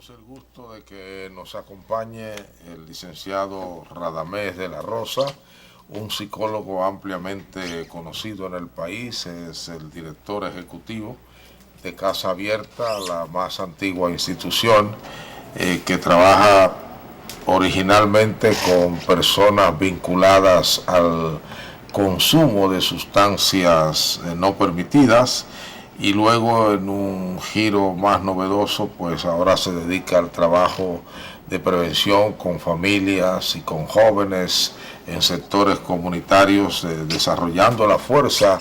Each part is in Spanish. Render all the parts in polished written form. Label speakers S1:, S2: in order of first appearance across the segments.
S1: Tenemos el gusto de que nos acompañe el licenciado Radamés de la Rosa, un psicólogo ampliamente conocido en el país. Es el director ejecutivo de Casa Abierta, la más antigua institución que trabaja originalmente con personas vinculadas al consumo de sustancias no permitidas, y luego en un giro más novedoso pues ahora se dedica al trabajo de prevención con familias y con jóvenes en sectores comunitarios, desarrollando la fuerza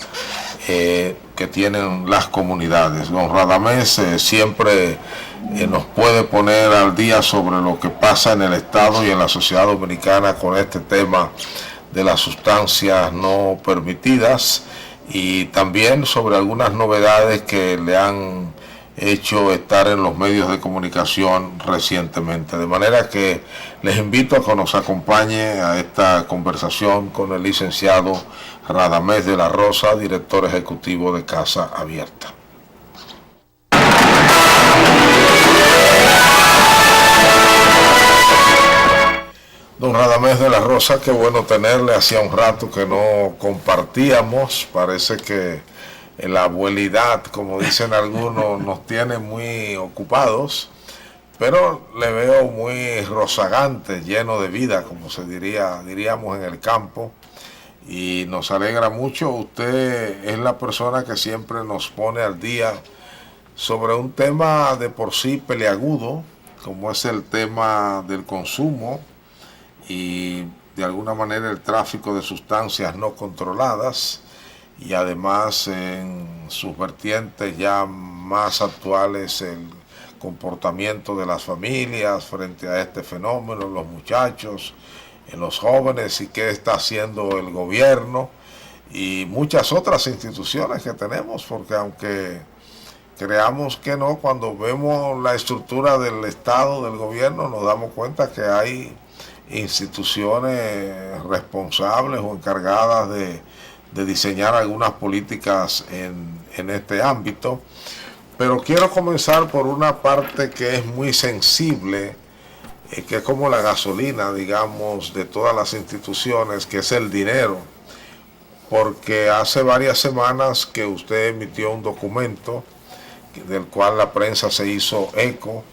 S1: que tienen las comunidades. Don Radamés siempre nos puede poner al día sobre lo que pasa en el Estado y en la sociedad dominicana con este tema de las sustancias no permitidas, y también sobre algunas novedades que le han hecho estar en los medios de comunicación recientemente. De manera que les invito a que nos acompañe a esta conversación con el licenciado Radamés de la Rosa, director ejecutivo de Casa Abierta. Don Radamés de la Rosa, qué bueno tenerle. Hacía un rato que no compartíamos. Parece que la abuelidad, como dicen algunos, nos tiene muy ocupados, pero le veo muy rozagante, lleno de vida, como diríamos en el campo, y nos alegra mucho. Usted es la persona que siempre nos pone al día sobre un tema de por sí peliagudo, como es el tema del consumo y de alguna manera el tráfico de sustancias no controladas, y además en sus vertientes ya más actuales el comportamiento de las familias frente a este fenómeno, los muchachos, en los jóvenes, y qué está haciendo el gobierno y muchas otras instituciones que tenemos, porque aunque creamos que no, cuando vemos la estructura del Estado, del gobierno, nos damos cuenta que hay instituciones responsables o encargadas de diseñar algunas políticas en este ámbito. Pero quiero comenzar por una parte que es muy sensible, que es como la gasolina, digamos, de todas las instituciones, que es el dinero, porque hace varias semanas que usted emitió un documento del cual la prensa se hizo eco,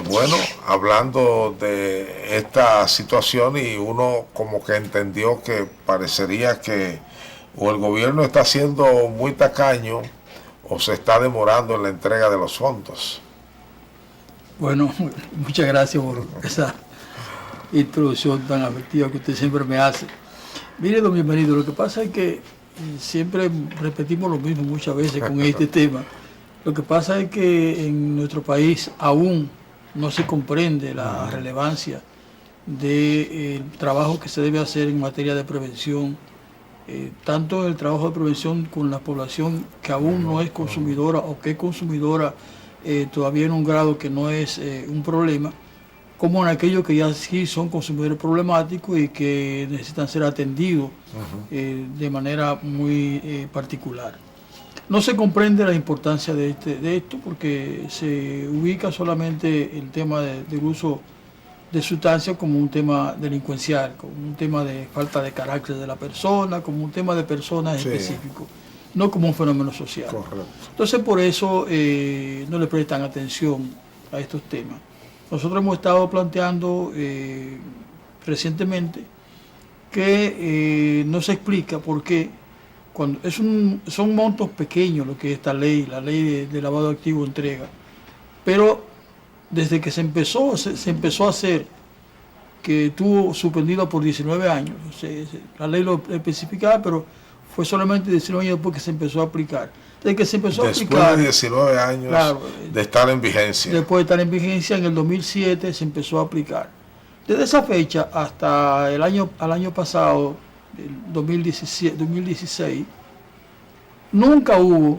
S1: bueno, hablando de esta situación, y uno como que entendió que parecería que o el gobierno está siendo muy tacaño o se está demorando en la entrega de los fondos.
S2: Bueno, muchas gracias por esa introducción tan afectiva que usted siempre me hace. Mire, don bienvenido, lo que pasa es que siempre repetimos lo mismo muchas veces con este tema. Lo que pasa es que en nuestro país aún no se comprende la relevancia del trabajo que se debe hacer en materia de prevención, tanto el trabajo de prevención con la población que aún no es consumidora o que es consumidora todavía en un grado que no es un problema, como en aquellos que ya sí son consumidores problemáticos y que necesitan ser atendidos de manera muy particular. No se comprende la importancia de esto porque se ubica solamente el tema del uso de sustancias como un tema delincuencial, como un tema de falta de carácter de la persona, como un tema de personas específicos, no como un fenómeno social.
S1: Correcto.
S2: Entonces por eso no le prestan atención a estos temas. Nosotros hemos estado planteando recientemente que no se explica por qué cuando son montos pequeños lo que esta ley, la ley de lavado de activos entrega, pero desde que se empezó a hacer, que estuvo suspendida por 19 años, la ley lo especificaba, pero fue solamente 19 años después que se empezó a aplicar. Desde que se empezó a aplicar,
S1: después de 19 años, claro, de estar en vigencia.
S2: Después de estar en vigencia, en el 2007 se empezó a aplicar. Desde esa fecha hasta al año pasado, el 2016, nunca hubo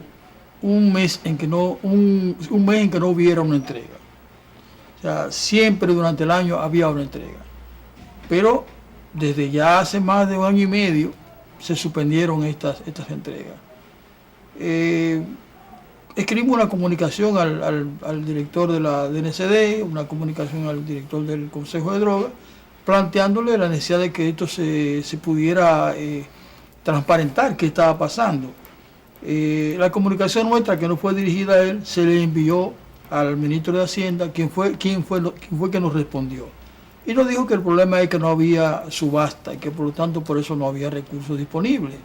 S2: un mes en que no hubiera una entrega. O sea, siempre durante el año había una entrega. Pero desde ya hace más de un año y medio se suspendieron estas entregas. escribimos una comunicación al director de la DNCD, una comunicación al director del Consejo de Drogas, planteándole la necesidad de que esto se pudiera transparentar qué estaba pasando. La comunicación nuestra, que no fue dirigida a él, se le envió al ministro de Hacienda, quien fue que nos respondió. Y nos dijo que el problema es que no había subasta y que por lo tanto por eso no había recursos disponibles.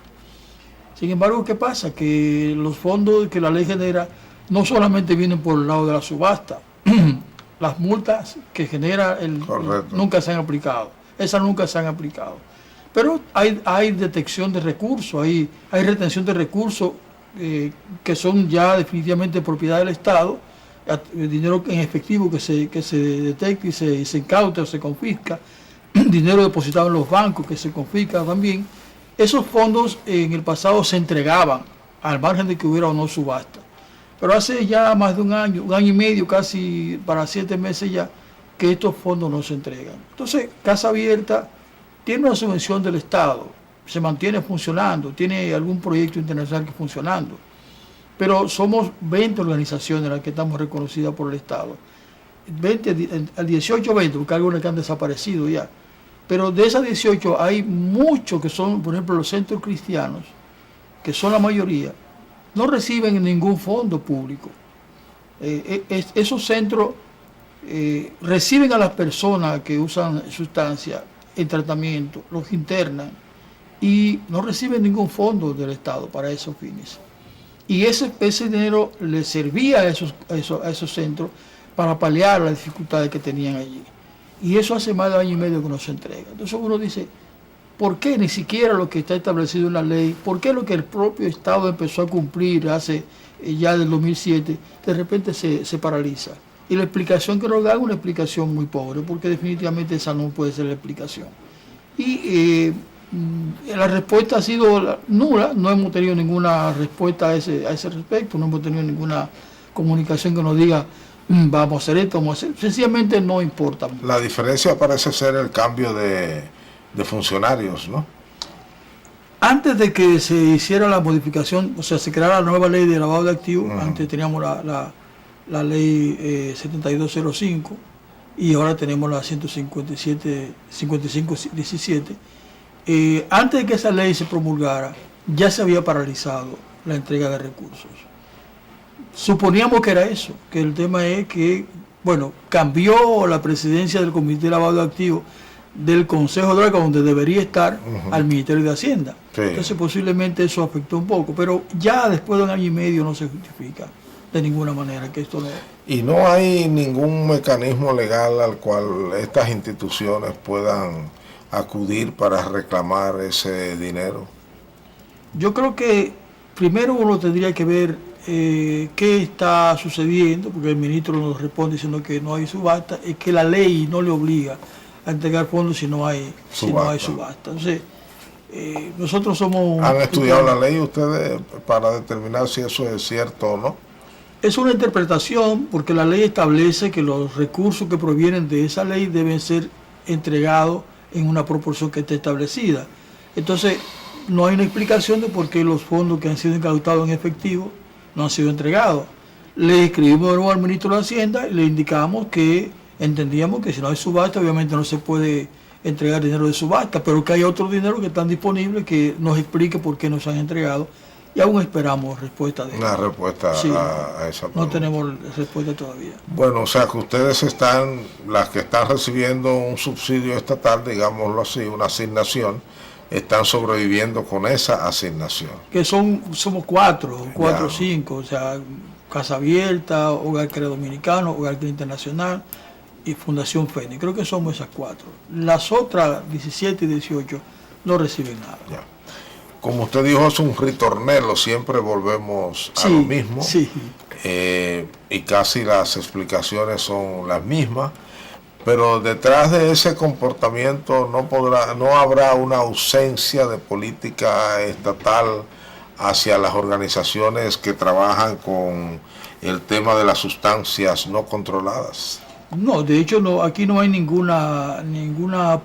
S2: Sin embargo, ¿qué pasa? Que los fondos que la ley genera no solamente vienen por el lado de la subasta. Las multas que genera nunca se han aplicado. Esas nunca se han aplicado. Pero hay detección de recursos, hay retención de recursos que son ya definitivamente propiedad del Estado, dinero en efectivo que se detecta y se incauta o se confisca, dinero depositado en los bancos que se confisca también. Esos fondos en el pasado se entregaban al margen de que hubiera o no subasta. Pero hace ya más de un año y medio, casi para 7 meses ya, que estos fondos no se entregan. Entonces, Casa Abierta tiene una subvención del Estado, se mantiene funcionando, tiene algún proyecto internacional que funcionando. Pero somos 20 organizaciones las que estamos reconocidas por el Estado. 18 o 20, porque hay algunas que han desaparecido ya. Pero de esas 18 hay muchos que son, por ejemplo, los centros cristianos, que son la mayoría, no reciben ningún fondo público. Esos centros reciben a las personas que usan sustancias en tratamiento, los internan, y no reciben ningún fondo del Estado para esos fines. Y ese dinero le servía a esos centros para paliar las dificultades que tenían allí. Y eso hace más de año y medio que no se entrega. Entonces uno dice, ¿por qué ni siquiera lo que está establecido en la ley, por qué lo que el propio Estado empezó a cumplir hace ya del 2007, de repente se paraliza? Y la explicación que nos da es una explicación muy pobre, porque definitivamente esa no puede ser la explicación. Y la respuesta ha sido nula, no hemos tenido ninguna respuesta a ese respecto, no hemos tenido ninguna comunicación que nos diga, vamos a hacer esto, vamos a hacer. Sencillamente no importa.
S1: La diferencia parece ser el cambio de funcionarios, ¿no?
S2: Antes de que se hiciera la modificación, o sea, se creara la nueva ley de lavado de activos, antes teníamos la ley 7205 y ahora tenemos la 5517. Antes de que esa ley se promulgara, ya se había paralizado la entrega de recursos. Suponíamos que era eso, que el tema es que, bueno, cambió la presidencia del Comité de Lavado de Activos del Consejo de Drogas, donde debería estar, al Ministerio de Hacienda. Sí. Entonces posiblemente eso afectó un poco, pero ya después de un año y medio no se justifica de ninguna manera que esto no...
S1: Y no hay ningún mecanismo legal al cual estas instituciones puedan acudir para reclamar ese dinero.
S2: Yo creo que primero uno tendría que ver qué está sucediendo, porque el ministro nos responde diciendo que no hay subasta, es que la ley no le obliga a entregar fondos si no hay subasta. Entonces, nosotros somos...
S1: ¿Han estudiado la ley ustedes para determinar si eso es cierto o no?
S2: Es una interpretación, porque la ley establece que los recursos que provienen de esa ley deben ser entregados en una proporción que esté establecida. Entonces, no hay una explicación de por qué los fondos que han sido incautados en efectivo no han sido entregados. Le escribimos de nuevo al ministro de Hacienda y le indicamos que entendíamos que si no hay subasta, obviamente no se puede entregar dinero de subasta, pero que hay otros dineros que están disponibles, que nos explique por qué no se han entregado, y aún esperamos respuesta de
S1: una respuesta sí, a esa pregunta.
S2: No tenemos respuesta todavía.
S1: Bueno, o sea que ustedes están, las que están recibiendo un subsidio estatal, digámoslo así, una asignación, están sobreviviendo con esa asignación.
S2: Que somos cuatro o cinco, o sea, Casa Abierta, Hogar Crea Dominicano, Hogar Crea Internacional y Fundación Fénix. Creo que somos esas 4. Las otras 17 y 18 no reciben nada.
S1: Ya. Como usted dijo, es un ritornelo, siempre volvemos a lo mismo.
S2: Sí.
S1: Y casi las explicaciones son las mismas. Pero detrás de ese comportamiento no habrá una ausencia de política estatal hacia las organizaciones que trabajan con el tema de las sustancias no controladas.
S2: No, de hecho no, aquí no hay ninguna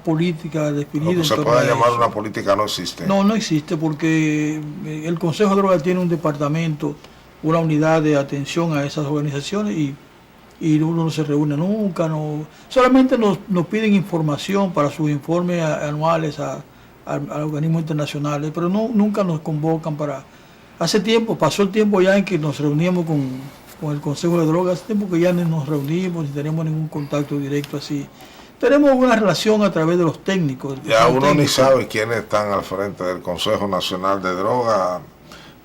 S2: política definida.
S1: Lo que se pueda llamar una política no existe.
S2: No existe, porque el Consejo de Drogas tiene un departamento una unidad de atención a esas organizaciones y uno no se reúne nunca, solamente nos piden información para sus informes anuales a organismos internacionales, pero nunca nos convocan para... Hace tiempo, pasó el tiempo ya en que nos reuníamos con el Consejo de Drogas, hace tiempo que ya no nos reunimos ni tenemos ningún contacto directo así. Tenemos una relación a través de los técnicos.
S1: Ya uno ni sabe quiénes están al frente del Consejo Nacional de Drogas.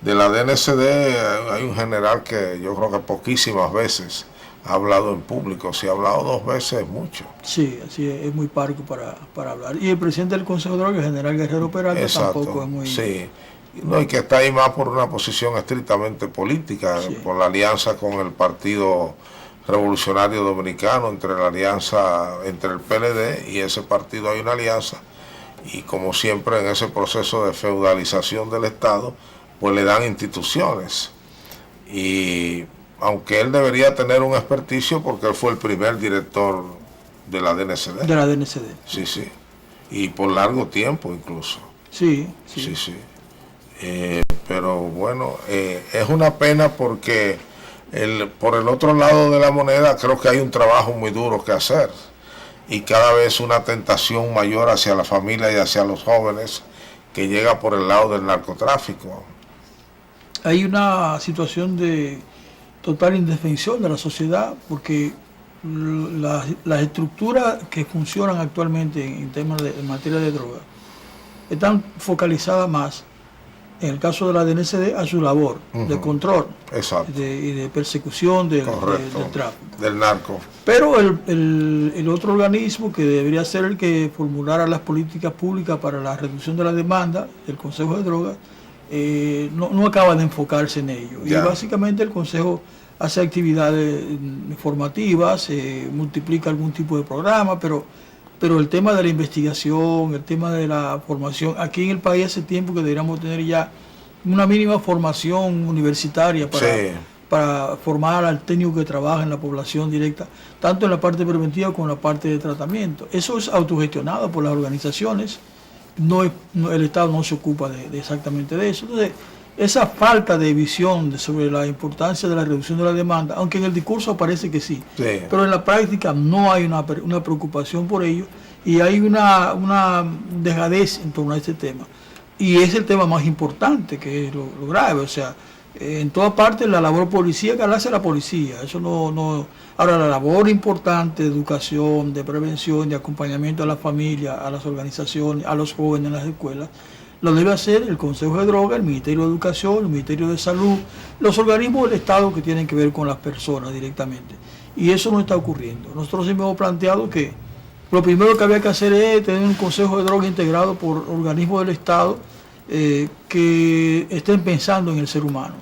S1: De la DNCD hay un general que yo creo que poquísimas veces ha hablado en público. Si ha hablado 2 veces es mucho.
S2: Sí, así es muy parco para hablar. Y el presidente del Consejo de Drogas, el general Guerrero Peralta, tampoco es muy...
S1: Sí, no, y que está ahí más por una posición estrictamente política, sí, por la alianza con el Partido Revolucionario Dominicano, entre la alianza entre el PLD y ese partido hay una alianza, y como siempre en ese proceso de feudalización del Estado, pues le dan instituciones. Y aunque él debería tener un experticio porque él fue el primer director de la DNCD.
S2: De la DNCD.
S1: Sí, sí. Y por largo tiempo incluso.
S2: Sí, sí.
S1: Sí, sí. Pero bueno, es una pena porque por el otro lado de la moneda creo que hay un trabajo muy duro que hacer y cada vez una tentación mayor hacia la familia y hacia los jóvenes que llega por el lado del narcotráfico.
S2: Hay una situación de total indefensión de la sociedad porque las estructuras que funcionan actualmente en materia de droga están focalizadas más, en el caso de la DNCD, a su labor de control y de persecución del tráfico.
S1: Del narco.
S2: Pero el otro organismo que debería ser el que formulara las políticas públicas para la reducción de la demanda, el Consejo de Drogas, no acaba de enfocarse en ello. Y básicamente el Consejo hace actividades informativas, multiplica algún tipo de programa, pero el tema de la investigación, el tema de la formación, aquí en el país hace tiempo que deberíamos tener ya una mínima formación universitaria para formar al técnico que trabaja en la población directa, tanto en la parte preventiva como en la parte de tratamiento. Eso es autogestionado por las organizaciones, el Estado no se ocupa exactamente de eso. Entonces, esa falta de visión sobre la importancia de la reducción de la demanda, aunque en el discurso parece que sí, pero en la práctica no hay una preocupación por ello y hay una dejadez en torno a este tema. Y es el tema más importante, que es lo grave. O sea, en toda parte la labor policíaca la hace la policía. Eso Ahora, la labor importante de educación, de prevención, de acompañamiento a la familia, a las organizaciones, a los jóvenes en las escuelas, lo debe hacer el Consejo de Drogas, el Ministerio de Educación, el Ministerio de Salud, los organismos del Estado que tienen que ver con las personas directamente. Y eso no está ocurriendo. Nosotros hemos planteado que lo primero que había que hacer es tener un Consejo de Drogas integrado por organismos del Estado que estén pensando en el ser humano.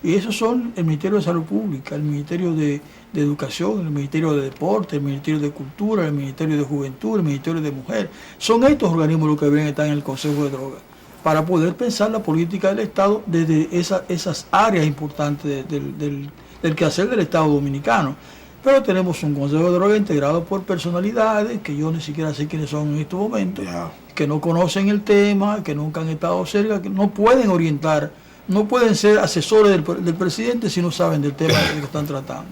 S2: Y esos son el Ministerio de Salud Pública, el Ministerio de Educación, el Ministerio de Deporte, el Ministerio de Cultura, el Ministerio de Juventud, el Ministerio de Mujer. Son estos organismos los que deberían estar en el Consejo de Drogas, para poder pensar la política del Estado desde esas áreas importantes del quehacer del Estado dominicano. Pero tenemos un Consejo de Drogas integrado por personalidades que yo ni siquiera sé quiénes son en estos momentos, que no conocen el tema, que nunca han estado cerca, que no pueden orientar, no pueden ser asesores del presidente si no saben del tema que están tratando.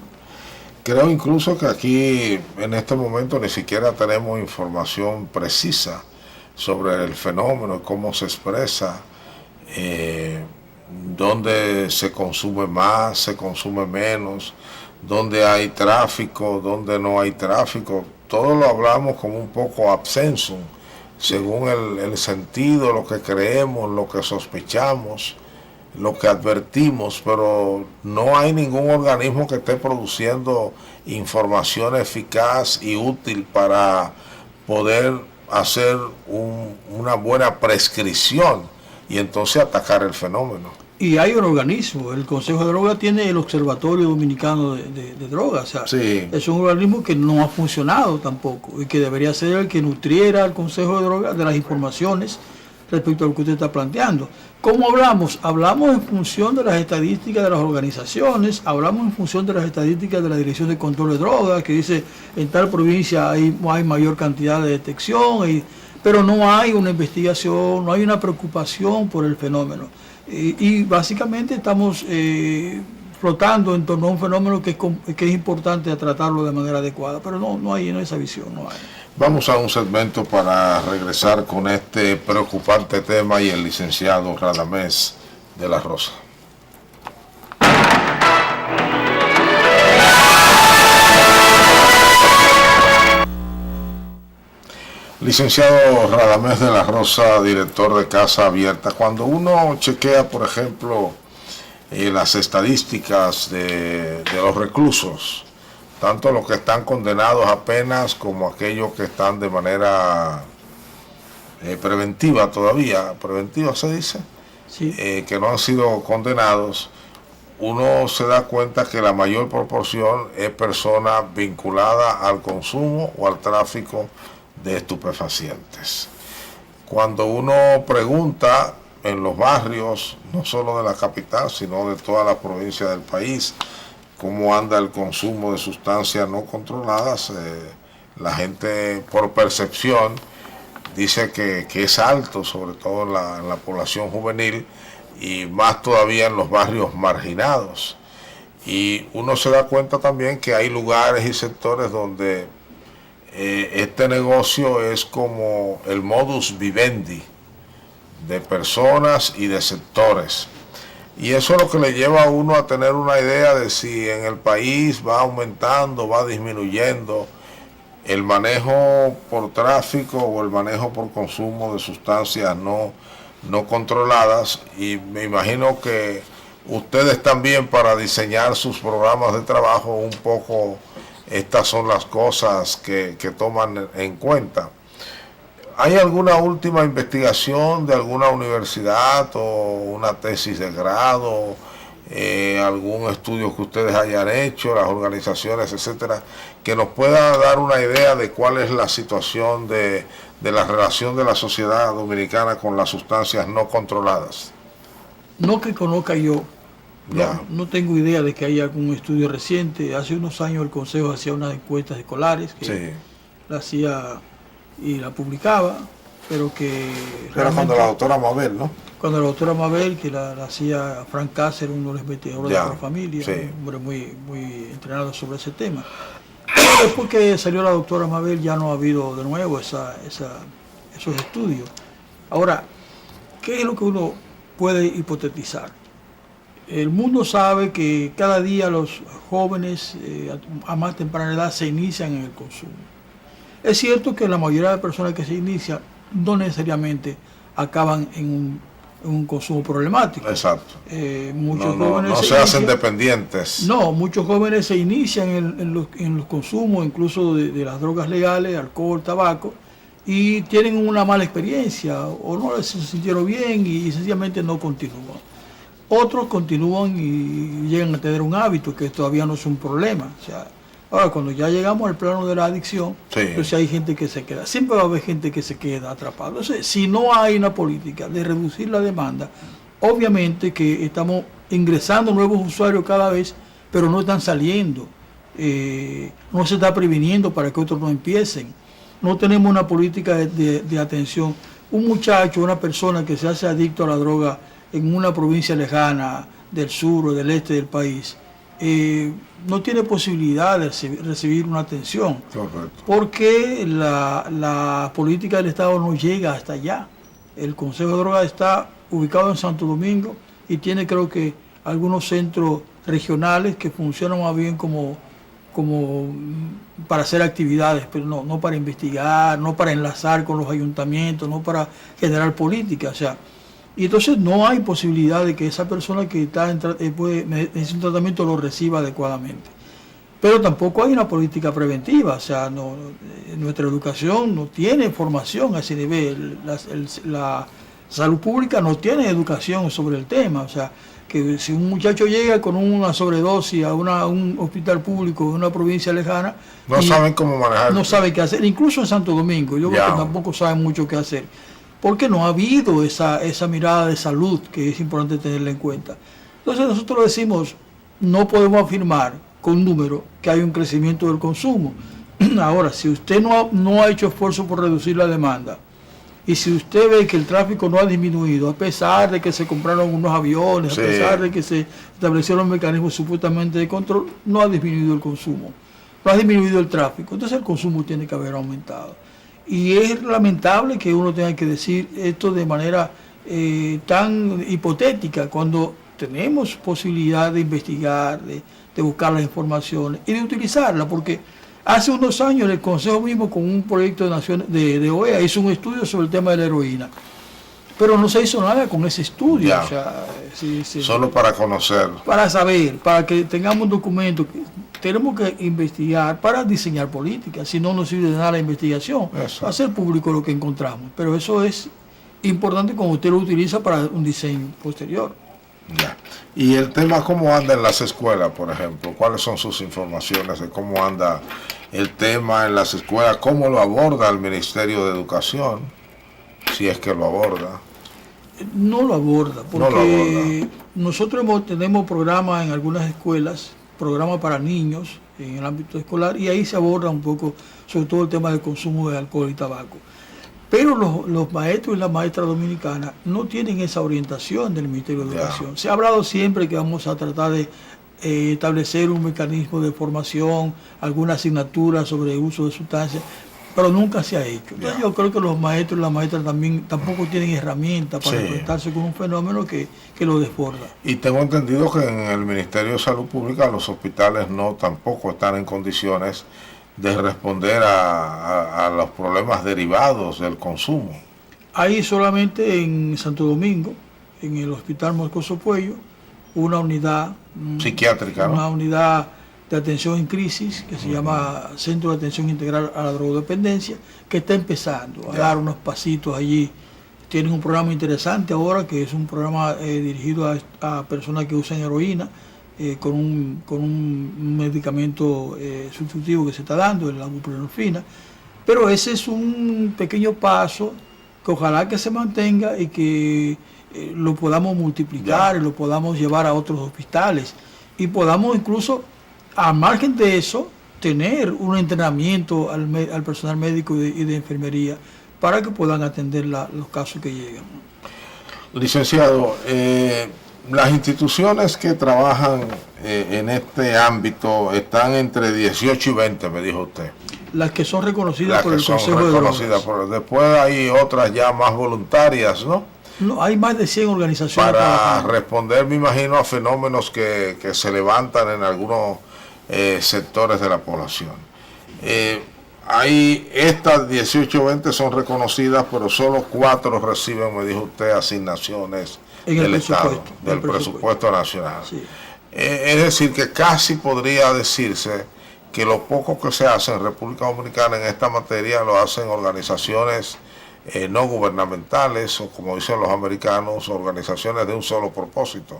S1: Creo incluso que aquí en este momento ni siquiera tenemos información precisa sobre el fenómeno, cómo se expresa, dónde se consume más, se consume menos, dónde hay tráfico, dónde no hay tráfico. Todo lo hablamos como un poco absensum, según el sentido, lo que creemos, lo que sospechamos, lo que advertimos, pero no hay ningún organismo que esté produciendo información eficaz y útil para poder hacer una buena prescripción y entonces atacar el fenómeno.
S2: Y hay un organismo, el Consejo de Drogas tiene el Observatorio Dominicano de Drogas, o sea, es un organismo que no ha funcionado tampoco y que debería ser el que nutriera al Consejo de Drogas de las informaciones respecto a lo que usted está planteando. ¿Cómo hablamos? Hablamos en función de las estadísticas de las organizaciones, hablamos en función de las estadísticas de la Dirección de Control de Drogas, que dice en tal provincia hay mayor cantidad de detección, pero no hay una investigación, no hay una preocupación por el fenómeno. Y básicamente estamos flotando en torno a un fenómeno que es importante tratarlo de manera adecuada, pero no hay esa visión, no hay.
S1: Vamos a un segmento para regresar con este preocupante tema y el licenciado Radamés de la Rosa. Licenciado Radamés de la Rosa, director de Casa Abierta, cuando uno chequea, por ejemplo, las estadísticas de los reclusos, tanto los que están condenados a penas como aquellos que están de manera preventiva todavía, preventiva se dice,
S2: sí.
S1: Que no han sido condenados, uno se da cuenta que la mayor proporción es personas vinculadas al consumo o al tráfico de estupefacientes. Cuando uno pregunta en los barrios, no solo de la capital, sino de toda la provincia del país, cómo anda el consumo de sustancias no controladas, la gente por percepción dice que es alto, sobre todo en la población juvenil y más todavía en los barrios marginados. Y uno se da cuenta también que hay lugares y sectores donde este negocio es como el modus vivendi de personas y de sectores. Y eso es lo que le lleva a uno a tener una idea de si en el país va aumentando, va disminuyendo el manejo por tráfico o el manejo por consumo de sustancias no controladas. Y me imagino que ustedes también, para diseñar sus programas de trabajo, un poco estas son las cosas que toman en cuenta. ¿Hay alguna última investigación de alguna universidad o una tesis de grado, algún estudio que ustedes hayan hecho, las organizaciones, etcétera, que nos pueda dar una idea de cuál es la situación de la relación de la sociedad dominicana con las sustancias no controladas?
S2: No que conozca yo. No tengo idea de que haya algún estudio reciente. Hace unos años el Consejo hacía unas encuestas escolares que
S1: sí,
S2: la hacía y la publicaba, pero que...
S1: Pero cuando la doctora Mabel, ¿no?
S2: Cuando la doctora Mabel, que la hacía Frank Cáceres, uno de los investigadores de la familia,
S1: sí,
S2: un hombre muy entrenado sobre ese tema. Pero después que salió la doctora Mabel ya no ha habido de nuevo esos estudios. Ahora, ¿qué es lo que uno puede hipotetizar? El mundo sabe que cada día los jóvenes a más temprana edad se inician en el consumo. Es cierto que la mayoría de personas que se inician no necesariamente acaban en un consumo problemático.
S1: Exacto.
S2: Muchos jóvenes
S1: no se hacen dependientes.
S2: No, muchos jóvenes se inician en los consumos, incluso de las drogas legales, alcohol, tabaco, y tienen una mala experiencia o no les sintieron bien y sencillamente no continúan. Otros continúan y llegan a tener un hábito que todavía no es un problema. O sea, ahora cuando ya llegamos al plano de la adicción,
S1: sí,
S2: entonces hay gente que se queda. Siempre va a haber gente que se queda atrapada. Entonces, si no hay una política de reducir la demanda, obviamente que estamos ingresando nuevos usuarios cada vez, pero no están saliendo. No se está previniendo para que otros no empiecen. No tenemos una política de atención. Un muchacho, una persona que se hace adicto a la droga en una provincia lejana del sur o del este del país, no tiene posibilidad de recibir una atención.
S1: Correcto.
S2: Porque la política del Estado no llega hasta allá. El Consejo de Drogas está ubicado en Santo Domingo y tiene, creo que, algunos centros regionales que funcionan más bien como para hacer actividades, pero no para investigar, no para enlazar con los ayuntamientos, no para generar política. O sea, y entonces no hay posibilidad de que esa persona que está necesita un tratamiento lo reciba adecuadamente. Pero tampoco hay una política preventiva. O sea, nuestra educación no tiene formación a ese nivel. La salud pública no tiene educación sobre el tema. O sea, que si un muchacho llega con una sobredosis a un hospital público de una provincia lejana,
S1: no saben cómo manejar.
S2: No saben qué hacer. Incluso en Santo Domingo, yo creo que tampoco saben mucho qué hacer. Porque no ha habido esa mirada de salud que es importante tenerla en cuenta. Entonces nosotros decimos, no podemos afirmar con números que hay un crecimiento del consumo. Ahora, si usted no ha hecho esfuerzo por reducir la demanda Y si usted ve que el tráfico no ha disminuido, a pesar de que se compraron unos aviones,
S1: Sí.
S2: a pesar de que se establecieron mecanismos supuestamente de control, no ha disminuido el consumo, no ha disminuido el tráfico. Entonces el consumo tiene que haber aumentado. Y es lamentable que uno tenga que decir esto de manera tan hipotética, cuando tenemos posibilidad de investigar, de buscar las informaciones y de utilizarlas, porque hace unos años el Consejo mismo con un proyecto de OEA hizo un estudio sobre el tema de la heroína, pero no se hizo nada con ese estudio.
S1: Ya.
S2: O sea,
S1: Solo para conocer.
S2: para saber, para que tengamos un documento. Tenemos que investigar para diseñar políticas, si no nos sirve de nada la investigación,
S1: Eso.
S2: hacer público lo que encontramos, pero eso es importante cuando usted lo utiliza para un diseño posterior.
S1: Ya. Y el tema, ¿cómo anda en las escuelas, por ejemplo? ¿Cuáles son sus informaciones de cómo anda el tema en las escuelas? ¿Cómo lo aborda el Ministerio de Educación? Si es que lo aborda.
S2: No lo aborda, porque
S1: No lo aborda.
S2: nosotros tenemos programas en algunas escuelas, programas para niños en el ámbito escolar, y ahí se aborda un poco sobre todo el tema del consumo de alcohol y tabaco. Pero los maestros y las maestras dominicanas no tienen esa orientación del Ministerio de
S1: Ya.
S2: Educación. Se ha hablado siempre que vamos a tratar de establecer un mecanismo de formación, alguna asignatura sobre el uso de sustancias, pero nunca se ha hecho. Entonces
S1: Ya.
S2: yo creo que los maestros y las maestras también tampoco tienen herramientas para
S1: Sí.
S2: enfrentarse con un fenómeno que lo desborda.
S1: Y tengo entendido que en el Ministerio de Salud Pública los hospitales no tampoco están en condiciones de responder a los problemas derivados del consumo.
S2: Hay solamente en Santo Domingo, en el Hospital Moscoso Puello, una unidad
S1: Psiquiátrica, ¿no?
S2: una unidad de atención en crisis que se llama Centro de Atención Integral a la Drogodependencia, que está empezando a
S1: Ya.
S2: dar unos pasitos allí. Tienen un programa interesante ahora, que es un programa dirigido a personas que usan heroína, con un medicamento sustitutivo que se está dando, la buprenorfina. Pero ese es un pequeño paso que ojalá que se mantenga y que lo podamos multiplicar y lo podamos llevar a otros hospitales y podamos incluso, a margen de eso, tener un entrenamiento al personal médico y de enfermería para que puedan atender los casos que llegan.
S1: Licenciado, las instituciones que trabajan en este ámbito están entre 18 y 20, me dijo usted.
S2: Las que son reconocidas
S1: Las
S2: por
S1: que
S2: el
S1: son
S2: Consejo de
S1: reconocidas
S2: Drogas.
S1: después hay otras ya más voluntarias, ¿no?
S2: No, hay más de 100 organizaciones
S1: Para
S2: trabajando.
S1: responder, me imagino, a fenómenos que se levantan en algunos sectores de la población. Estas 18 o 20 son reconocidas, pero solo 4 reciben, me dijo usted, asignaciones
S2: En el
S1: del Estado,
S2: presupuesto,
S1: del
S2: el presupuesto.
S1: presupuesto nacional.
S2: Sí.
S1: Es decir, que casi podría decirse que lo poco que se hace en República Dominicana en esta materia lo hacen organizaciones no gubernamentales, o como dicen los americanos, organizaciones de un solo propósito.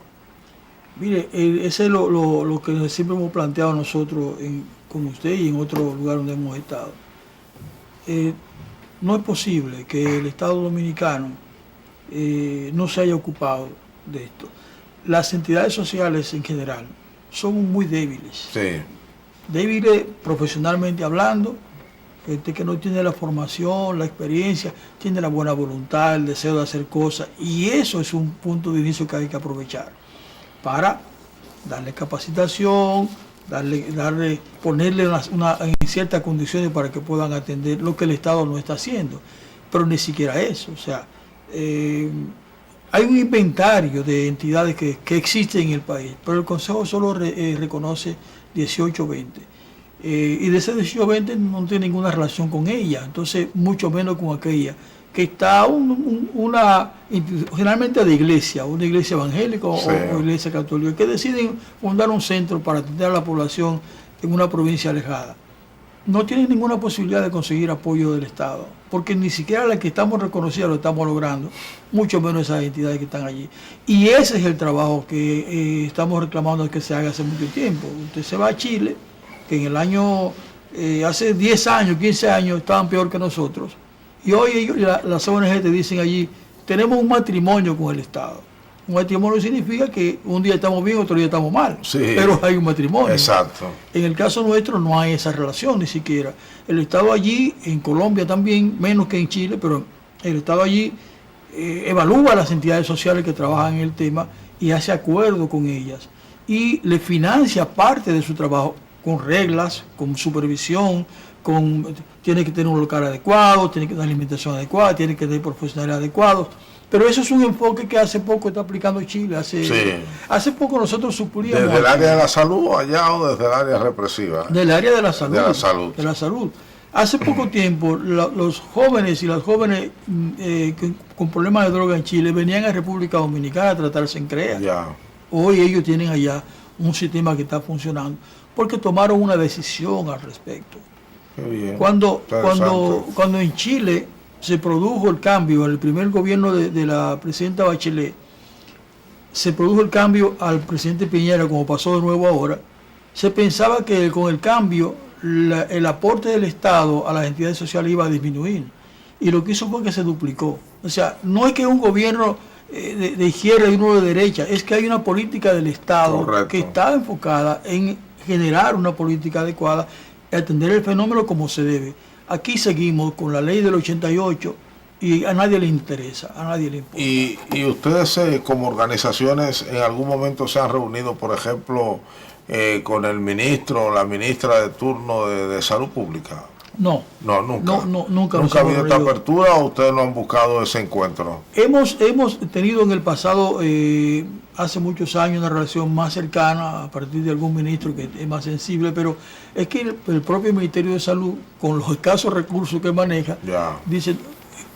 S2: Mire, ese es lo que siempre hemos planteado nosotros con usted y en otro lugar donde hemos estado. No es posible que el Estado Dominicano no se haya ocupado de esto. Las entidades sociales en general son muy débiles.
S1: Sí,
S2: Débiles profesionalmente hablando, gente que no tiene la formación, la experiencia, tiene la buena voluntad, el deseo de hacer cosas, y eso es un punto de inicio que hay que aprovechar para darle capacitación, ponerle en ciertas condiciones para que puedan atender lo que el Estado no está haciendo. Pero ni siquiera eso, o sea, hay un inventario de entidades que existen en el país, pero el Consejo solo reconoce 18 o 20. Y de ese 18 o 20 no tiene ninguna relación con ella, entonces mucho menos con aquella que está generalmente de iglesia, una iglesia evangélica
S1: Sí.
S2: o iglesia católica, que deciden fundar un centro para atender a la población en una provincia alejada. No tienen ninguna posibilidad de conseguir apoyo del Estado, porque ni siquiera la que estamos reconocidas lo estamos logrando, mucho menos esas entidades que están allí. Y ese es el trabajo que estamos reclamando que se haga hace mucho tiempo. Usted se va a Chile, que en el año, hace 10 años, 15 años, estaban peor que nosotros. Y hoy las ONG te dicen allí, tenemos un matrimonio con el Estado. Un matrimonio significa que un día estamos bien, otro día estamos mal,
S1: Sí.
S2: pero hay un matrimonio.
S1: exacto.
S2: En el caso nuestro no hay esa relación ni siquiera. El Estado allí, en Colombia también, menos que en Chile, pero El Estado allí evalúa las entidades sociales que trabajan en el tema y hace acuerdo con ellas y le financia parte de su trabajo con reglas, con supervisión, tiene que tener un local adecuado, tiene que tener alimentación adecuada, tiene que tener profesionales adecuados. Pero eso es un enfoque que hace poco está aplicando Chile. Hace poco nosotros suplíamos...
S1: ¿Desde el área de la salud allá o desde el área represiva?
S2: Del área de la salud.
S1: De la salud.
S2: De la salud. Hace poco tiempo los jóvenes y las jóvenes con problemas de droga en Chile venían a República Dominicana a tratarse en CREA.
S1: Ya.
S2: Hoy ellos tienen allá un sistema que está funcionando porque tomaron una decisión al respecto.
S1: Qué bien.
S2: Cuando en Chile se produjo el cambio, en el primer gobierno de la presidenta Bachelet, se produjo el cambio al presidente Piñera, como pasó de nuevo ahora, se pensaba que con el cambio el aporte del Estado a las entidades sociales iba a disminuir. Y lo que hizo fue que se duplicó. O sea, no es que un gobierno de izquierda y uno de derecha, es que hay una política del Estado que está enfocada en generar una política adecuada y atender el fenómeno como se debe. Aquí seguimos con la ley del 88 y a nadie le interesa, a nadie le importa.
S1: ¿Y ustedes como organizaciones en algún momento se han reunido, por ejemplo, con el ministro o la ministra de turno de Salud Pública?
S2: No.
S1: No, nunca.
S2: Nunca
S1: ha habido esta apertura o ustedes no han buscado ese encuentro.
S2: Hemos tenido en el pasado, hace muchos años, una relación más cercana a partir de algún ministro que es más sensible, pero es que el propio Ministerio de Salud, con los escasos recursos que maneja, dice,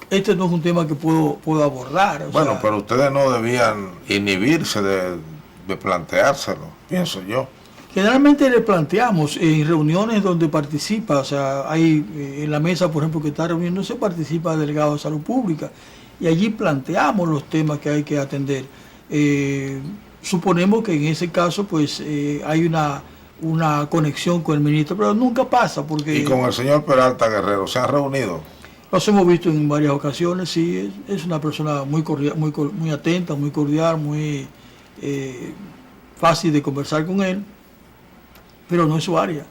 S2: este no es un tema que puedo abordar.
S1: Bueno, pero ustedes no debían inhibirse de planteárselo, pienso yo.
S2: Generalmente le planteamos en reuniones donde participa, o sea, hay en la mesa, por ejemplo, que está reuniéndose, participa el delegado de Salud Pública, y allí planteamos los temas que hay que atender. Suponemos que en ese caso, pues, hay una conexión con el ministro, pero nunca pasa porque...
S1: ¿Y con el señor Peralta Guerrero se han reunido?
S2: Los hemos visto en varias ocasiones, sí, es una persona muy cordial, muy atenta, muy cordial, muy fácil de conversar con él. Pero no es su área,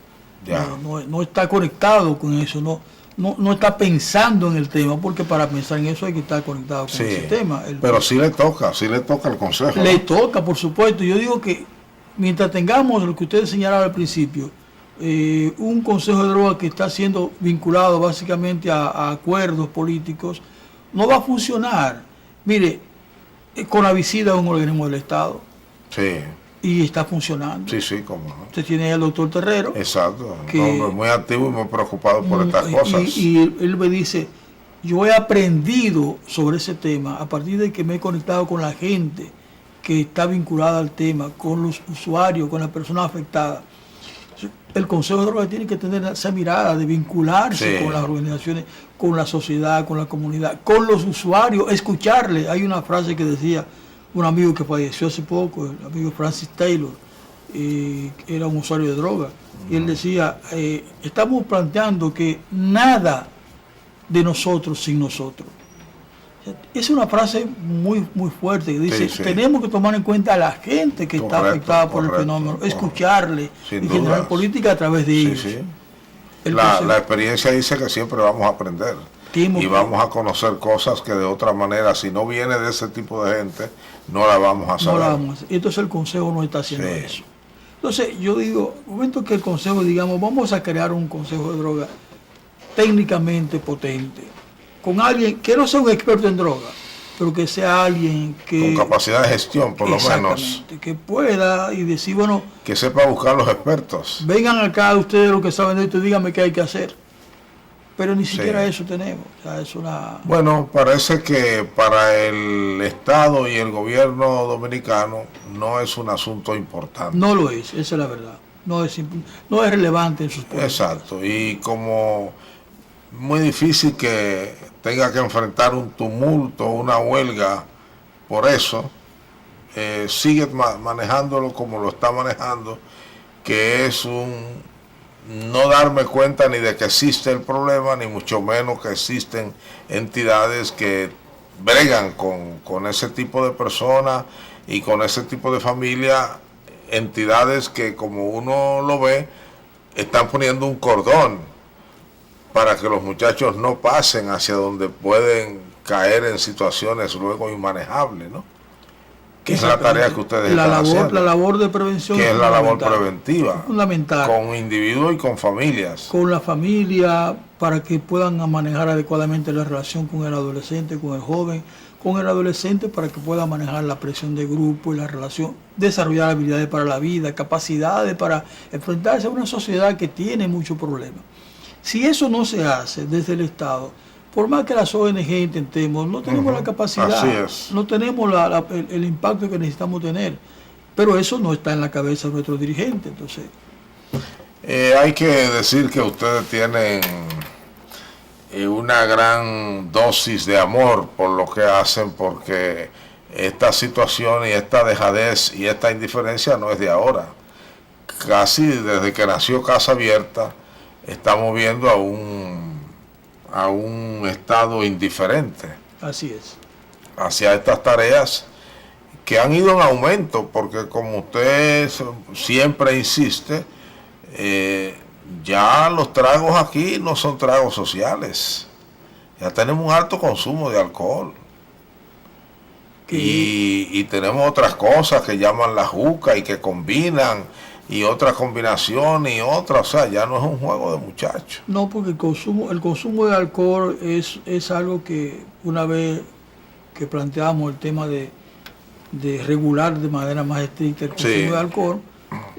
S2: no está conectado con eso, no está pensando en el tema, porque para pensar en eso hay que estar conectado con el sistema.
S1: Pero sí le toca al Consejo.
S2: Le toca, por supuesto. Yo digo que mientras tengamos lo que ustedes señalaron al principio, un Consejo de Drogas que está siendo vinculado básicamente a acuerdos políticos, no va a funcionar. Mire, Conavicida es un organismo del Estado.
S1: Sí.
S2: Y está funcionando.
S1: Sí, cómo no.
S2: Usted tiene al doctor Terrero.
S1: Exacto, un hombre muy activo y muy preocupado por estas cosas.
S2: Y él me dice, yo he aprendido sobre ese tema a partir de que me he conectado con la gente que está vinculada al tema, con los usuarios, con las personas afectadas. El Consejo de Drogas tiene que tener esa mirada de vincularse con las organizaciones, con la sociedad, con la comunidad, con los usuarios, escucharle. Hay una frase que decía un amigo que falleció hace poco, el amigo Francis Taylor, era un usuario de droga, y él decía, estamos planteando que nada de nosotros sin nosotros. Es una frase muy fuerte que dice, tenemos que tomar en cuenta a la gente que está afectada por el fenómeno, escucharle y generar política a través de ellos.
S1: La experiencia dice que siempre vamos a aprender y vamos a conocer cosas que de otra manera, si no viene de ese tipo de gente, no la vamos a saber.
S2: Entonces el Consejo no está haciendo eso. Entonces yo digo, en el momento que el Consejo, digamos, vamos a crear un Consejo de Droga técnicamente potente, con alguien que no sea un experto en droga, pero que sea alguien que...
S1: Con capacidad de gestión, por lo menos.
S2: Que pueda y decir, bueno...
S1: Que sepa buscar los expertos.
S2: Vengan acá ustedes los que saben de esto y díganme qué hay que hacer. Pero ni siquiera eso tenemos. O sea, es una...
S1: Bueno, parece que para el Estado y el gobierno dominicano no es un asunto importante.
S2: No lo es, esa es la verdad. No es relevante en sus políticas.
S1: Exacto, y como muy difícil que tenga que enfrentar un tumulto, una huelga por eso, sigue manejándolo como lo está manejando, que es no darme cuenta ni de que existe el problema, ni mucho menos que existen entidades que bregan con ese tipo de personas y con ese tipo de familia, entidades que, como uno lo ve, están poniendo un cordón para que los muchachos no pasen hacia donde pueden caer en situaciones luego inmanejables, ¿no? Que es la tarea que ustedes están haciendo.
S2: La labor de prevención
S1: que es la labor preventiva.
S2: Fundamental.
S1: Con individuos y con familias.
S2: Con la familia, para que puedan manejar adecuadamente la relación con el adolescente, con el joven, con el adolescente, para que pueda manejar la presión de grupo y la relación, desarrollar habilidades para la vida, capacidades para enfrentarse a una sociedad que tiene muchos problemas. Si eso no se hace desde el Estado, por más que las ONG intentemos, no tenemos la capacidad, no tenemos el impacto que necesitamos tener, pero eso no está en la cabeza de nuestros dirigentes. Entonces,
S1: hay que decir que ustedes tienen una gran dosis de amor por lo que hacen, porque esta situación y esta dejadez y esta indiferencia no es de ahora. Casi desde que nació Casa Abierta estamos viendo a un Estado indiferente.
S2: Así es.
S1: Hacia estas tareas que han ido en aumento, porque como usted siempre insiste, ya los tragos aquí no son tragos sociales. Ya tenemos un alto consumo de alcohol. Y tenemos otras cosas que llaman la juca y que combinan, y otra combinación y otra, o sea, ya no es un juego de muchachos.
S2: No, porque el consumo de alcohol es algo que una vez que planteamos el tema de regular de manera más estricta el consumo de alcohol,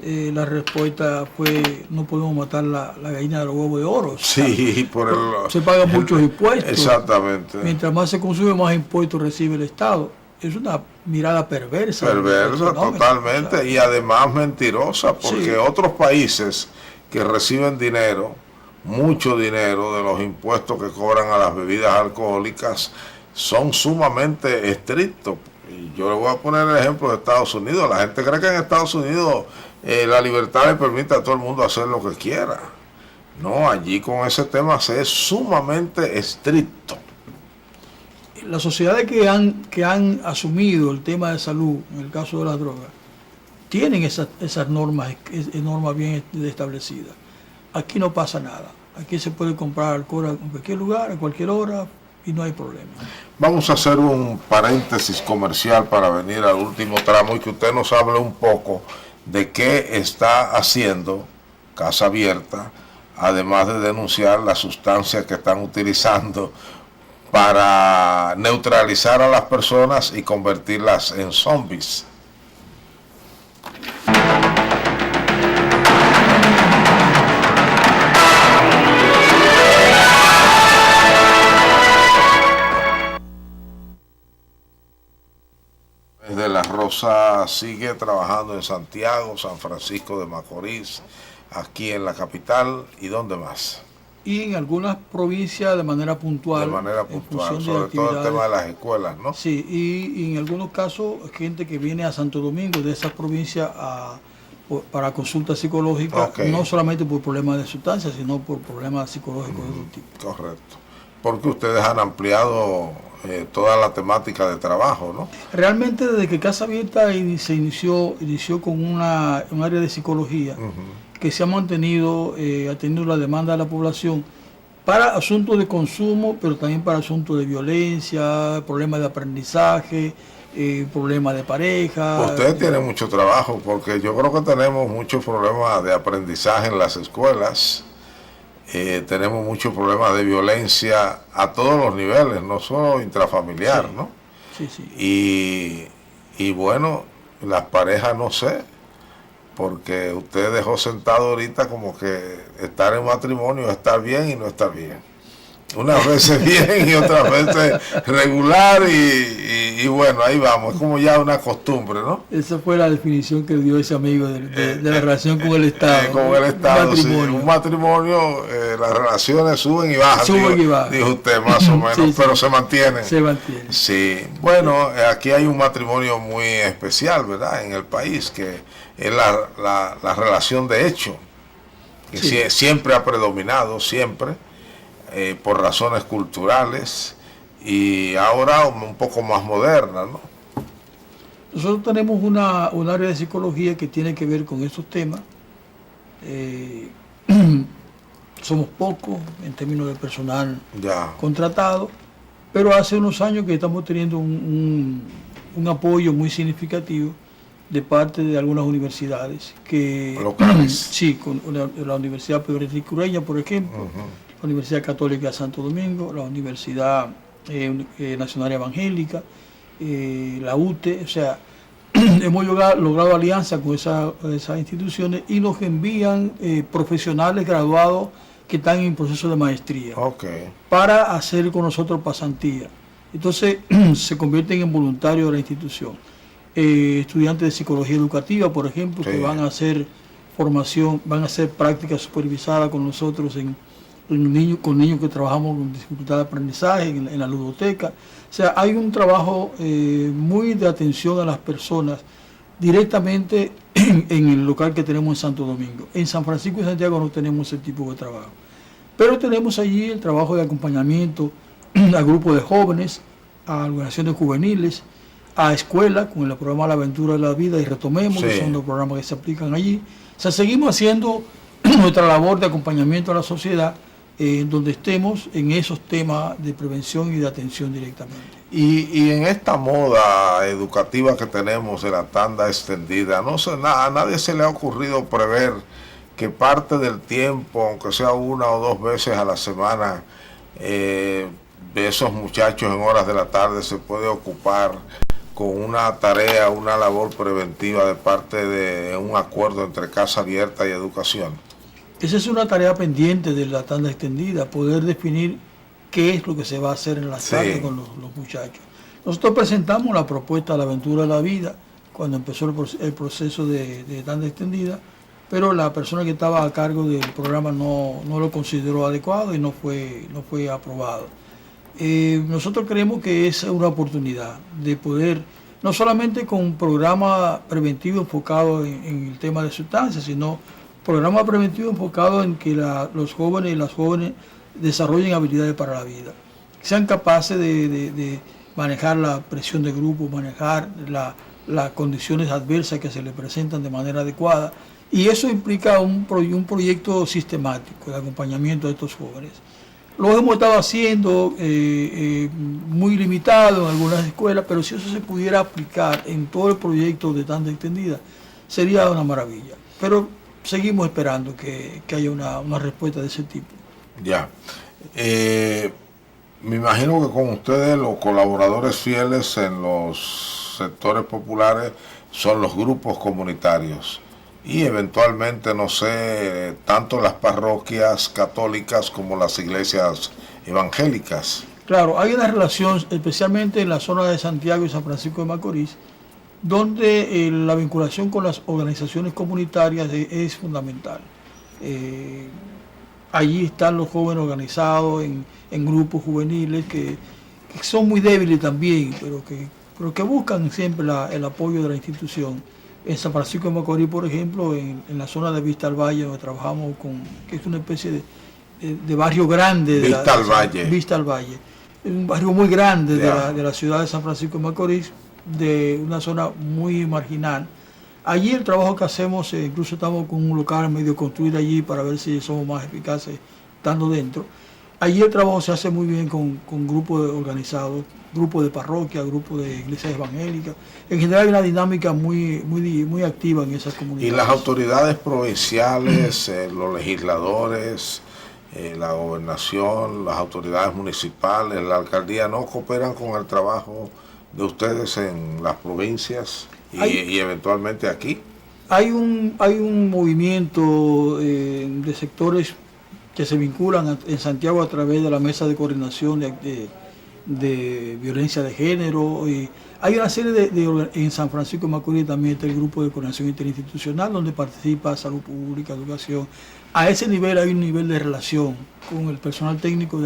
S2: la respuesta fue: no podemos matar la gallina de los huevos de oro.
S1: Sí,
S2: se pagan muchos impuestos.
S1: Exactamente.
S2: Mientras más se consume, más impuestos recibe el Estado. Es una mirada perversa.
S1: Perversa, totalmente, o sea, y además mentirosa, porque otros países que reciben dinero, mucho dinero de los impuestos que cobran a las bebidas alcohólicas, son sumamente estrictos. Y yo le voy a poner el ejemplo de Estados Unidos. La gente cree que en Estados Unidos la libertad le permite a todo el mundo hacer lo que quiera. No, allí con ese tema se es sumamente estricto.
S2: Las sociedades que han asumido el tema de salud, en el caso de las drogas, tienen esas normas bien establecidas. Aquí no pasa nada. Aquí se puede comprar alcohol en cualquier lugar, a cualquier hora, y no hay problema.
S1: Vamos a hacer un paréntesis comercial para venir al último tramo y que usted nos hable un poco de qué está haciendo Casa Abierta, además de denunciar las sustancias que están utilizando para neutralizar a las personas y convertirlas en zombies. Desde La Rosa sigue trabajando en Santiago, San Francisco de Macorís, aquí en la capital, ¿y dónde más?
S2: Y en algunas provincias de manera puntual.
S1: De manera puntual, sobre todo el tema de las escuelas, ¿no?
S2: Sí, y en algunos casos gente que viene a Santo Domingo de esas provincias para consulta psicológica, no solamente por problemas de sustancias, sino por problemas psicológicos de otro tipo.
S1: Correcto. Porque ustedes han ampliado toda la temática de trabajo, ¿no?
S2: Realmente desde que Casa Abierta se inició con un área de psicología, que se ha mantenido atendiendo la demanda de la población para asuntos de consumo, pero también para asuntos de violencia, problemas de aprendizaje, problemas de pareja.
S1: Ustedes tienen mucho trabajo, porque yo creo que tenemos muchos problemas de aprendizaje en las escuelas, tenemos muchos problemas de violencia a todos los niveles, no solo intrafamiliar, ¿no?
S2: Sí, sí.
S1: Y bueno, las parejas no sé, porque usted dejó sentado ahorita como que estar en matrimonio es estar bien y no estar bien. Unas veces bien y otras veces regular y bueno, ahí vamos, es como ya una costumbre, ¿no?
S2: Esa fue la definición que dio ese amigo de la relación con el Estado.
S1: Con el Estado, matrimonio. Sí. Un matrimonio, las relaciones suben y bajan, dijo usted más o menos, sí, pero se mantienen.
S2: Se mantiene.
S1: Sí, bueno, aquí hay un matrimonio muy especial, ¿verdad? En el país, que es la relación de hecho, que siempre ha predominado, siempre. Por razones culturales y ahora un poco más moderna, ¿no?
S2: Nosotros tenemos un área de psicología que tiene que ver con esos temas. Somos pocos en términos de personal contratado, pero hace unos años que estamos teniendo un apoyo muy significativo de parte de algunas universidades que sí, con la Universidad Pedro Enrique Ureña, por ejemplo, la Universidad Católica de Santo Domingo, la Universidad Nacional Evangélica, la UTE, o sea, hemos logrado alianza con esas instituciones y nos envían profesionales graduados que están en proceso de maestría para hacer con nosotros pasantía. Entonces se convierten en voluntarios de la institución. Estudiantes de psicología educativa, por ejemplo, que van a hacer formación, van a hacer prácticas supervisadas con nosotros con niños que trabajamos con dificultad de aprendizaje en la ludoteca. O sea, hay un trabajo muy de atención a las personas directamente en el local que tenemos en Santo Domingo. En San Francisco y Santiago no tenemos ese tipo de trabajo. Pero tenemos allí el trabajo de acompañamiento a grupos de jóvenes, a organizaciones juveniles, a escuelas, con el programa La Aventura de la Vida y Retomemos, que son los programas que se aplican allí. O sea, seguimos haciendo nuestra labor de acompañamiento a la sociedad donde estemos en esos temas de prevención y de atención directamente.
S1: Y en esta moda educativa que tenemos de la tanda extendida, a nadie se le ha ocurrido prever que parte del tiempo, aunque sea una o dos veces a la semana, de esos muchachos en horas de la tarde se puede ocupar con una tarea, una labor preventiva de parte de un acuerdo entre Casa Abierta y Educación.
S2: Esa es una tarea pendiente de la tanda extendida, poder definir qué es lo que se va a hacer en las tardes con los muchachos. Nosotros presentamos la propuesta de La Aventura de la Vida cuando empezó el proceso de tanda extendida, pero la persona que estaba a cargo del programa no lo consideró adecuado y no fue aprobado. Nosotros creemos que es una oportunidad de poder, no solamente con un programa preventivo enfocado en el tema de sustancias, sino programa preventivo enfocado en que los jóvenes y las jóvenes desarrollen habilidades para la vida, sean capaces de manejar la presión de grupo, manejar las condiciones adversas que se les presentan de manera adecuada, y eso implica un proyecto sistemático de acompañamiento de estos jóvenes. Lo hemos estado haciendo muy limitado en algunas escuelas, pero si eso se pudiera aplicar en todo el proyecto de tanda extendida, sería una maravilla. Pero seguimos esperando que haya una respuesta de ese tipo.
S1: Ya. Me imagino que con ustedes los colaboradores fieles en los sectores populares son los grupos comunitarios y eventualmente, no sé, tanto las parroquias católicas como las iglesias evangélicas.
S2: Claro, hay una relación, especialmente en la zona de Santiago y San Francisco de Macorís, donde la vinculación con las organizaciones comunitarias es fundamental. Allí están los jóvenes organizados en grupos juveniles que son muy débiles también, pero que buscan siempre el apoyo de la institución. En San Francisco de Macorís, por ejemplo, en la zona de Vista al Valle, donde trabajamos que es una especie de barrio grande. Vista al Valle. Es un barrio muy grande de la ciudad de San Francisco de Macorís, de una zona muy marginal. Allí el trabajo que hacemos, incluso estamos con un local medio construido allí para ver si somos más eficaces estando dentro. Allí el trabajo se hace muy bien con grupos organizados, grupos de parroquia, grupos de iglesias evangélicas. En general hay una dinámica muy activa en esas comunidades.
S1: ¿Y las autoridades provinciales, los legisladores, la gobernación, las autoridades municipales, la alcaldía no cooperan con el trabajo de ustedes en las provincias y eventualmente aquí?
S2: Hay un movimiento de sectores que se vinculan en Santiago a través de la Mesa de Coordinación de Violencia de Género. Hay una serie en San Francisco de Macorís también está el Grupo de Coordinación Interinstitucional, donde participa Salud Pública, Educación. A ese nivel hay un nivel de relación con el personal técnico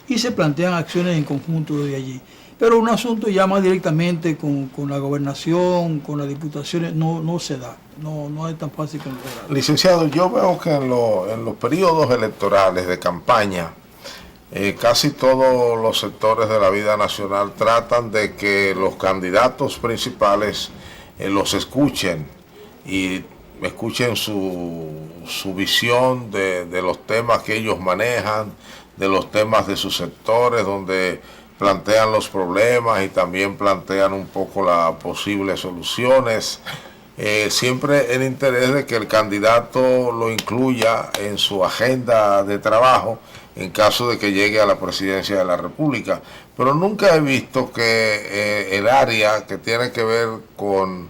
S2: y se plantean acciones en conjunto desde allí. Pero un asunto ya más directamente con la gobernación, con las diputaciones, no se da, no es tan fácil como lograr.
S1: Licenciado, yo veo que en los periodos electorales de campaña, casi todos los sectores de la vida nacional tratan de que los candidatos principales los escuchen y escuchen su visión de los temas que ellos manejan, de los temas de sus sectores, donde plantean los problemas y también plantean un poco las posibles soluciones. Siempre el interés de que el candidato lo incluya en su agenda de trabajo en caso de que llegue a la presidencia de la República. Pero nunca he visto que el área que tiene que ver con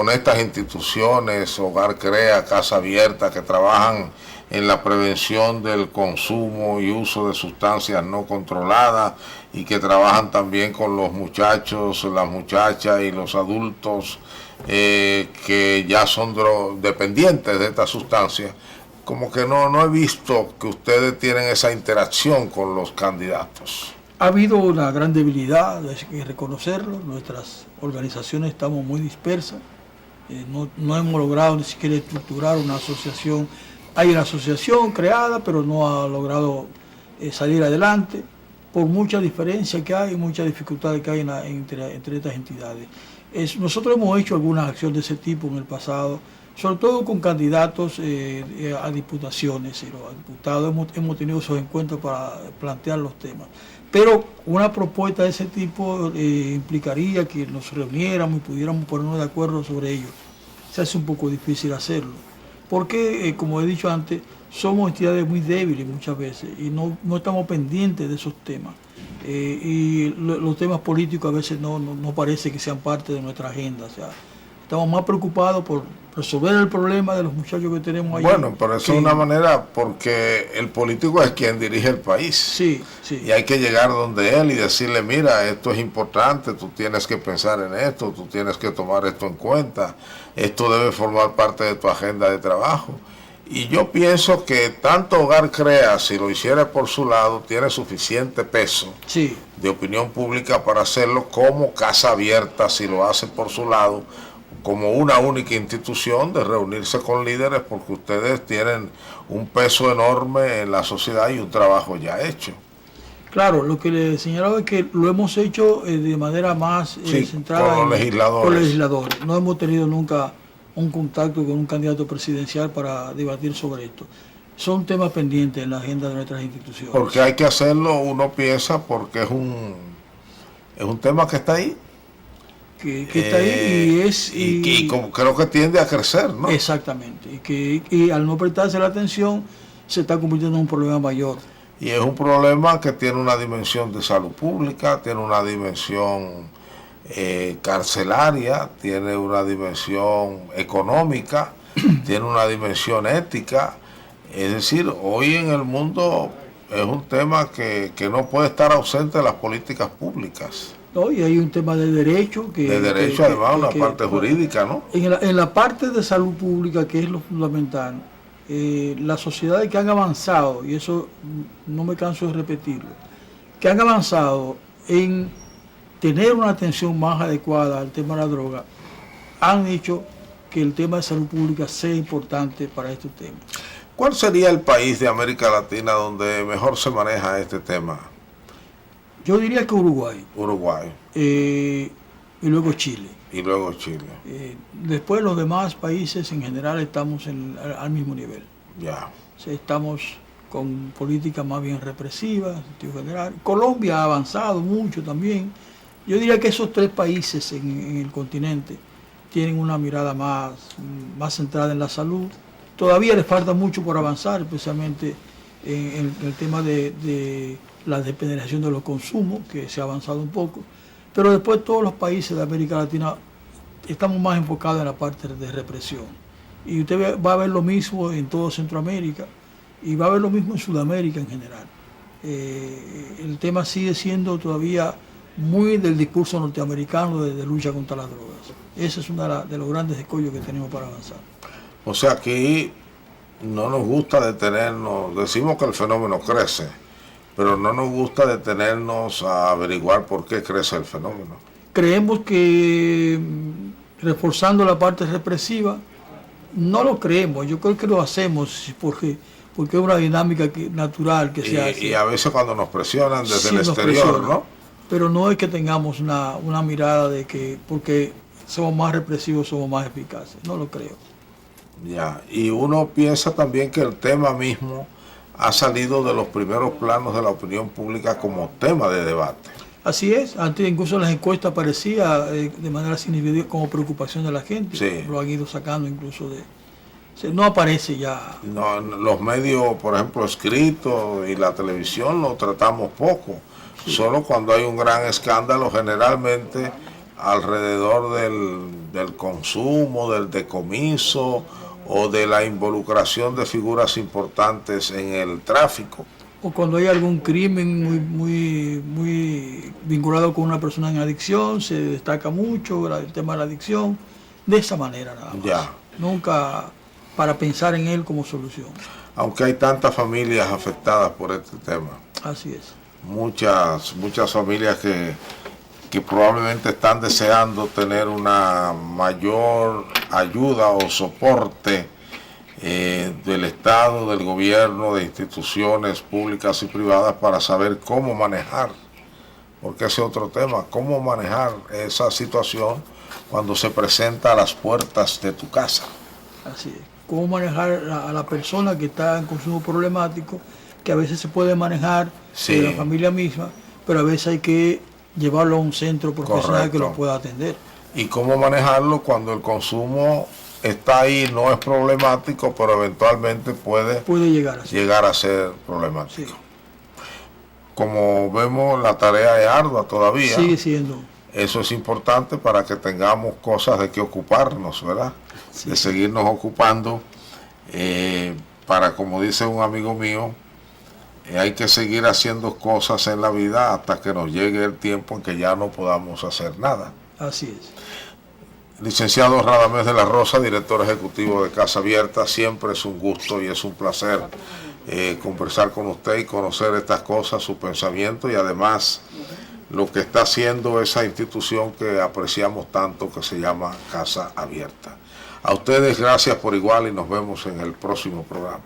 S1: estas instituciones, Hogar Crea, Casa Abierta, que trabajan en la prevención del consumo y uso de sustancias no controladas y que trabajan también con los muchachos, las muchachas y los adultos que ya son dependientes de estas sustancias, como que no he visto que ustedes tienen esa interacción con los candidatos.
S2: Ha habido una gran debilidad, hay que reconocerlo. Nuestras organizaciones estamos muy dispersas. No hemos logrado ni siquiera estructurar una asociación. Hay una asociación creada, pero no ha logrado salir adelante por mucha diferencia que hay, muchas dificultades que hay entre estas entidades. Nosotros hemos hecho algunas acciones de ese tipo en el pasado, sobre todo con candidatos a diputaciones, y los diputados hemos tenido esos encuentros para plantear los temas. Pero una propuesta de ese tipo implicaría que nos reuniéramos y pudiéramos ponernos de acuerdo sobre ello. Se hace un poco difícil hacerlo, porque, como he dicho antes, somos entidades muy débiles muchas veces y no estamos pendientes de esos temas. Y los temas políticos a veces no parece que sean parte de nuestra agenda. O sea, estamos más preocupados por resolver el problema de los muchachos que tenemos allá.
S1: Bueno, pero eso es una manera, porque el político es quien dirige el país.
S2: Sí, sí.
S1: Y hay que llegar donde él y decirle, mira, esto es importante, tú tienes que pensar en esto, tú tienes que tomar esto en cuenta, esto debe formar parte de tu agenda de trabajo. Y yo pienso que tanto Hogar Crea, si lo hiciera por su lado, tiene suficiente peso
S2: Sí.
S1: de opinión pública para hacerlo, como Casa Abierta, si lo hace por su lado, como una única institución de reunirse con líderes, porque ustedes tienen un peso enorme en la sociedad y un trabajo ya hecho.
S2: Claro, lo que le he señalado es que lo hemos hecho de manera más centrada
S1: con los legisladores.
S2: Con los legisladores. No hemos tenido nunca un contacto con un candidato presidencial para debatir sobre esto. Son temas pendientes en la agenda de nuestras instituciones.
S1: Porque hay que hacerlo, uno piensa, porque es un tema que está ahí.
S2: Que está ahí
S1: y como creo que tiende a crecer, ¿no?
S2: Exactamente. Y al no prestarse la atención, se está convirtiendo en un problema mayor.
S1: Y es un problema que tiene una dimensión de salud pública, tiene una dimensión carcelaria, tiene una dimensión económica, tiene una dimensión ética. Es decir, hoy en el mundo es un tema que no puede estar ausente de las políticas públicas.
S2: ¿No? Y hay un tema de derecho.
S1: Además, una parte jurídica, ¿no?
S2: En la parte de salud pública, que es lo fundamental, las sociedades que han avanzado, y eso no me canso de repetirlo, que han avanzado en tener una atención más adecuada al tema de la droga, han hecho que el tema de salud pública sea importante para estos temas.
S1: ¿Cuál sería el país de América Latina donde mejor se maneja este tema?
S2: Yo diría que Uruguay.
S1: Uruguay.
S2: Y luego Chile.
S1: Y luego Chile.
S2: Después los demás países en general estamos al mismo nivel.
S1: Ya.
S2: O sea, estamos con políticas más bien represivas, en sentido general. Colombia ha avanzado mucho también. Yo diría que esos tres países en el continente tienen una mirada más centrada en la salud. Todavía les falta mucho por avanzar, especialmente en el tema de la despenalización de los consumos, que se ha avanzado un poco. Pero después todos los países de América Latina estamos más enfocados en la parte de represión. Y usted va a ver lo mismo en todo Centroamérica y va a ver lo mismo en Sudamérica en general. El tema sigue siendo todavía muy del discurso norteamericano de lucha contra las drogas. Ese es uno de los grandes escollos que tenemos para avanzar.
S1: O sea, aquí no nos gusta detenernos, decimos que el fenómeno crece, pero no nos gusta detenernos a averiguar por qué crece el fenómeno.
S2: Creemos que reforzando la parte represiva, no lo creemos, yo creo que lo hacemos porque es una dinámica natural que se hace.
S1: Y a veces cuando nos presionan desde el exterior, ¿no?
S2: Pero no es que tengamos una mirada de que porque somos más represivos somos más eficaces, no lo creo.
S1: Ya, y uno piensa también que el tema mismo ha salido de los primeros planos de la opinión pública como tema de debate.
S2: Así es, antes incluso en las encuestas aparecía de manera significativa como preocupación de la gente,
S1: Sí.
S2: lo han ido sacando incluso de... no aparece ya.
S1: No, los medios, por ejemplo, escritos y la televisión lo tratamos poco.
S2: Sí.
S1: Solo cuando hay un gran escándalo, generalmente alrededor del consumo, del decomiso o de la involucración de figuras importantes en el tráfico.
S2: O cuando hay algún crimen muy vinculado con una persona en adicción, se destaca mucho el tema de la adicción, de esa manera nada más.
S1: Ya.
S2: Nunca para pensar en él como solución.
S1: Aunque hay tantas familias afectadas por este tema.
S2: Así es.
S1: Muchas familias que probablemente están deseando tener una mayor ayuda o soporte del Estado, del gobierno, de instituciones públicas y privadas para saber cómo manejar, porque ese es otro tema, cómo manejar esa situación cuando se presenta a las puertas de tu casa.
S2: Así es. Cómo manejar a la persona que está en consumo problemático, que a veces se puede manejar
S1: Sí.
S2: de la familia misma, pero a veces hay que llevarlo a un centro profesional. Correcto. Que lo pueda atender.
S1: Y cómo manejarlo cuando el consumo está ahí, no es problemático, pero eventualmente puede llegar a ser problemático. Sí. Como vemos, la tarea es ardua todavía.
S2: Sigue siendo.
S1: Eso es importante para que tengamos cosas de que ocuparnos, ¿verdad? Sí. De seguirnos ocupando, para, como dice un amigo mío, hay que seguir haciendo cosas en la vida hasta que nos llegue el tiempo en que ya no podamos hacer nada.
S2: Así es.
S1: Licenciado Radamés de la Rosa, director ejecutivo de Casa Abierta, siempre es un gusto y es un placer conversar con usted y conocer estas cosas, su pensamiento y además lo que está haciendo esa institución que apreciamos tanto, que se llama Casa Abierta. A ustedes gracias por igual y nos vemos en el próximo programa.